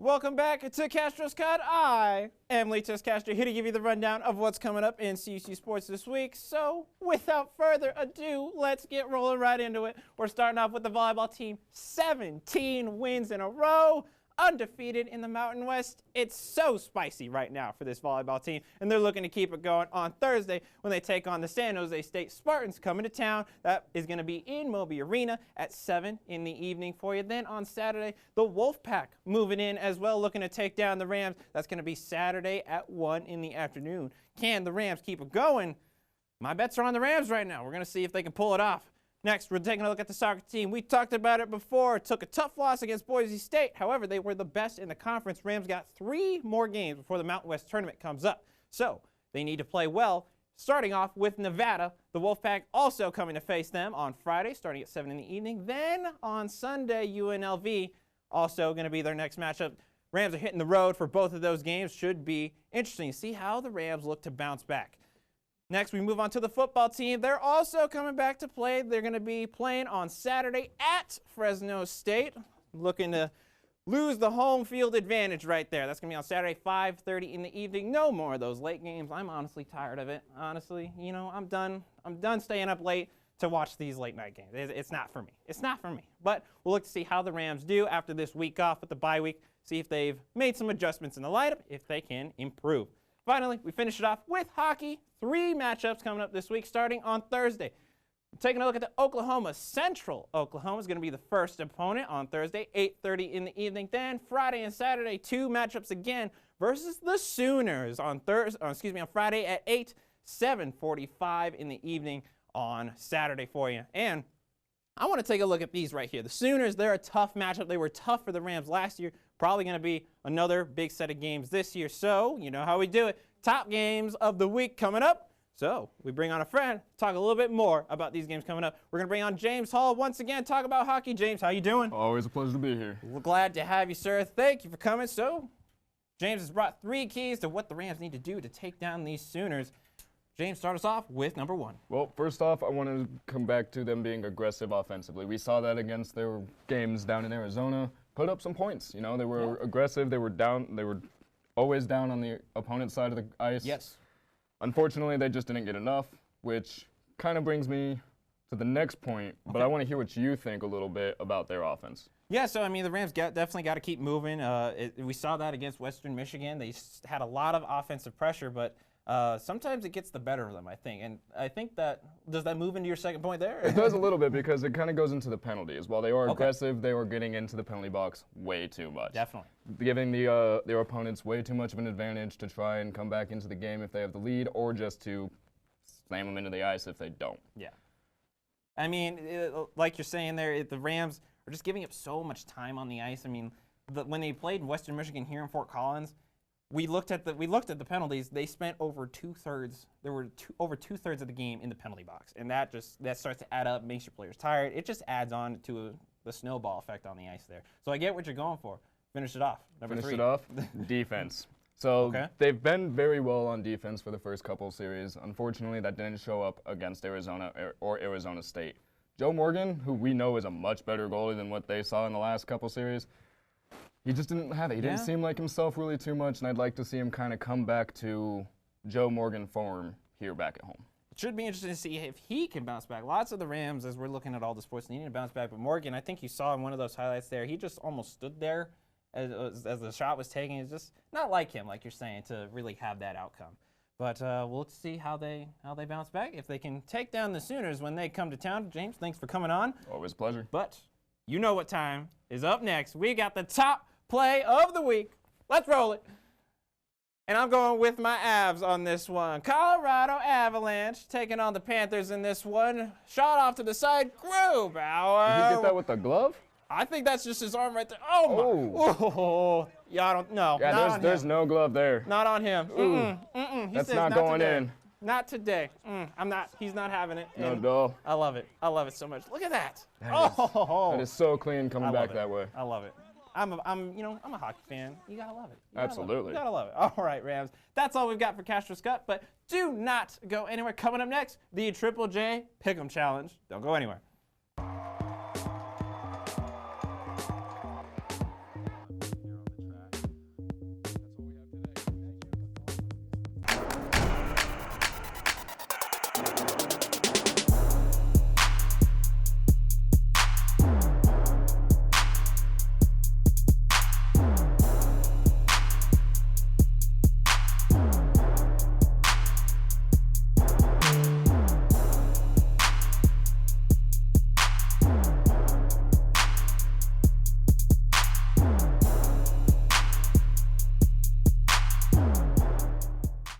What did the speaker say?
Welcome back to Castro's Cut. I am Litos Castro, here to give you the rundown of what's coming up in CSU Sports this week. So, without further ado, let's get rolling right into it. We're starting off with the volleyball team. 17 wins in a row, undefeated in the Mountain West. It's so spicy right now for this volleyball team, and they're looking to keep it going on Thursday when they take on the San Jose State Spartans coming to town. That is going to be in Moby Arena at 7 in the evening for you. Then on Saturday, the Wolfpack moving in as well, looking to take down the Rams. That's going to be Saturday at 1 in the afternoon. Can the Rams keep it going? My bets are on the Rams right now. We're going to see if they can pull it off. Next, we're taking a look at the soccer team. We talked about it before. It took a tough loss against Boise State. However, they were the best in the conference. Rams got 3 more games before the Mountain West tournament comes up. So they need to play well, starting off with Nevada. The Wolfpack also coming to face them on Friday, starting at 7 in the evening. Then on Sunday, UNLV also going to be their next matchup. Rams are hitting the road for both of those games. Should be interesting to see how the Rams look to bounce back. Next, we move on to the football team. They're also coming back to play. They're going to be playing on Saturday at Fresno State, looking to lose the home field advantage right there. That's going to be on Saturday, 5:30 in the evening. No more of those late games. I'm honestly tired of it. Honestly, you know, I'm done staying up late to watch these late night games. It's not for me. It's not for me. But we'll look to see how the Rams do after this week off with the bye week, see if they've made some adjustments in the lineup, if they can improve. Finally, we finish it off with hockey. 3 matchups coming up this week, starting on Thursday. Taking a look at the Oklahoma. Central Oklahoma is going to be the first opponent on Thursday, 8:30 in the evening. Then Friday and Saturday, 2 matchups again versus the Sooners on Friday at 8, 7:45 in the evening on Saturday for you. And I want to take a look at these right here. The Sooners, they're a tough matchup. They were tough for the Rams last year. Probably going to be another big set of games this year. So, you know how we do it. Top games of the week coming up. So, we bring on a friend, talk a little bit more about these games coming up. We're going to bring on James Hall once again, talk about hockey. James, how you doing? Always a pleasure to be here. We're glad to have you, sir. Thank you for coming. So, James has brought 3 keys to what the Rams need to do to take down these Sooners. James, start us off with number 1. Well, first off, I want to come back to them being aggressive offensively. We saw that against their games down in Arizona. Put up some points. You know, they were aggressive. They were down. They were always down on the opponent's side of the ice. Yes. Unfortunately, they just didn't get enough, which kind of brings me to the next point. Okay. But I want to hear what you think a little bit about their offense. Yeah, so, I mean, the Rams definitely got to keep moving. We saw that against Western Michigan. They had a lot of offensive pressure, but sometimes it gets the better of them, I think. And I think that, does that move into your second point there? It does a little bit because it kind of goes into the penalties. While they are aggressive, they were getting into the penalty box way too much. Definitely. Giving their opponents way too much of an advantage to try and come back into the game if they have the lead, or just to slam them into the ice if they don't. Yeah. I mean, like you're saying there, the Rams are just giving up so much time on the ice. I mean, when they played Western Michigan here in Fort Collins, we looked at the penalties. They spent over 2/3. There were over 2/3 of the game in the penalty box, and that starts to add up, makes your players tired. It just adds on to the snowball effect on the ice there. So I get what you're going for. Finish it off. Number 3. Finish it off. Defense. So they've been very well on defense for the first couple of series. Unfortunately, that didn't show up against Arizona or Arizona State. Joe Morgan, who we know is a much better goalie than what they saw in the last couple series, he just didn't have it. He didn't seem like himself really too much, and I'd like to see him kind of come back to Joe Morgan form here back at home. It should be interesting to see if he can bounce back. Lots of the Rams, as we're looking at all the sports, they need to bounce back. But Morgan, I think you saw in one of those highlights there, he just almost stood there as the shot was taken. It's just not like him, like you're saying, to really have that outcome. But we'll see how they bounce back, if they can take down the Sooners when they come to town. James, thanks for coming on. Always a pleasure. But you know what time is up next. We got the top play of the week. Let's roll it. And I'm going with my Avs on this one. Colorado Avalanche taking on the Panthers in this one. Shot off to the side. Grubauer. Did you get that with the glove? I think that's just his arm right there. Oh, my. Oh. Yeah, I don't know. Yeah, there's no glove there. Not on him. That's not going in. Not today. He's not having it. No. I love it. I love it so much. Look at that. That is so clean coming back that way. I love it. I'm a hockey fan. You gotta love it. Absolutely. You gotta love it. All right, Rams. That's all we've got for Castro's Cut, but do not go anywhere. Coming up next, the Triple J Pick'em Challenge. Don't go anywhere.